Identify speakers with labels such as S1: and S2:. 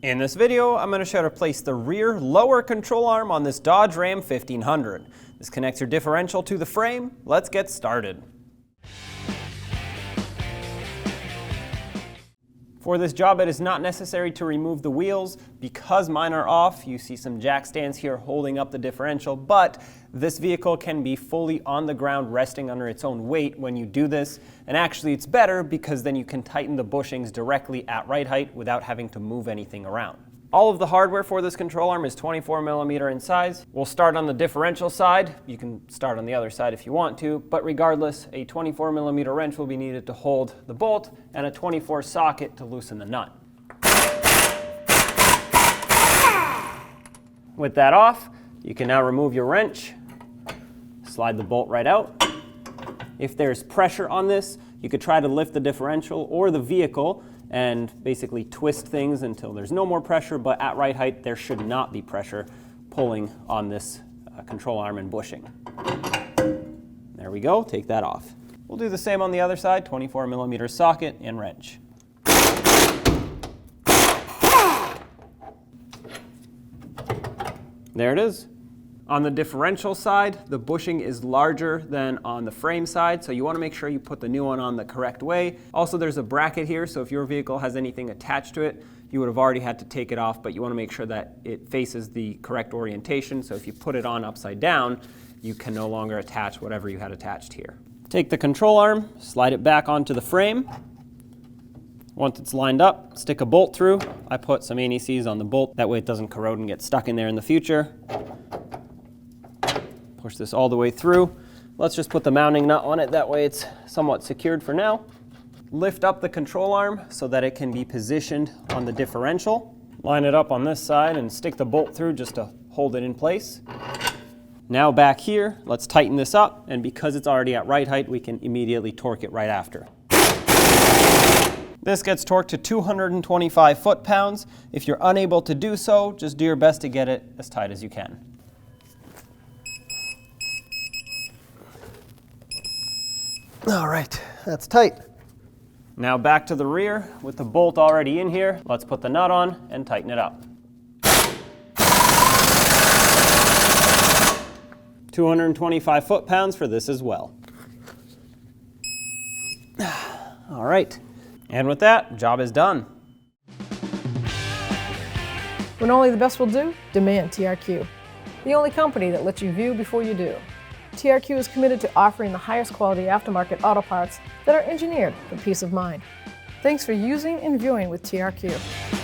S1: In this video, I'm going to show how to place the rear lower control arm on this Dodge Ram 1500. This connects your differential to the frame. Let's get started. For this job, it is not necessary to remove the wheels. Because mine are off, you see some jack stands here holding up the differential, but this vehicle can be fully on the ground resting under its own weight when you do this. And actually it's better because then you can tighten the bushings directly at ride height without having to move anything around. All of the hardware for this control arm is 24mm in size. We'll start on the differential side. You can start on the other side if you want to, but regardless, a 24mm wrench will be needed to hold the bolt and a 24 socket to loosen the nut. With that off, you can now remove your wrench, slide the bolt right out. If there's pressure on this, you could try to lift the differential or the vehicle and basically twist things until there's no more pressure, but at ride height there should not be pressure pulling on this control arm and bushing. There we go, take that off. We'll do the same on the other side, 24mm socket and wrench. There it is. On the differential side, the bushing is larger than on the frame side, so you want to make sure you put the new one on the correct way. Also, there's a bracket here, so if your vehicle has anything attached to it, you would have already had to take it off, but you want to make sure that it faces the correct orientation, so if you put it on upside down, you can no longer attach whatever you had attached here. Take the control arm, slide it back onto the frame. Once it's lined up, stick a bolt through. I put some anti-seize on the bolt, that way it doesn't corrode and get stuck in there in the future. Push this all the way through. Let's just put the mounting nut on it, that way it's somewhat secured for now. Lift up the control arm so that it can be positioned on the differential. Line it up on this side and stick the bolt through just to hold it in place. Now back here, let's tighten this up, and because it's already at ride height, we can immediately torque it right after. This gets torqued to 225 foot-pounds. If you're unable to do so, just do your best to get it as tight as you can. All right, that's tight. Now back to the rear with the bolt already in here. Let's put the nut on and tighten it up. 225 foot-pounds for this as well. All right, and with that, job is done.
S2: When only the best will do, demand TRQ. The only company that lets you view before you do. TRQ is committed to offering the highest quality aftermarket auto parts that are engineered for peace of mind. Thanks for using and viewing with TRQ.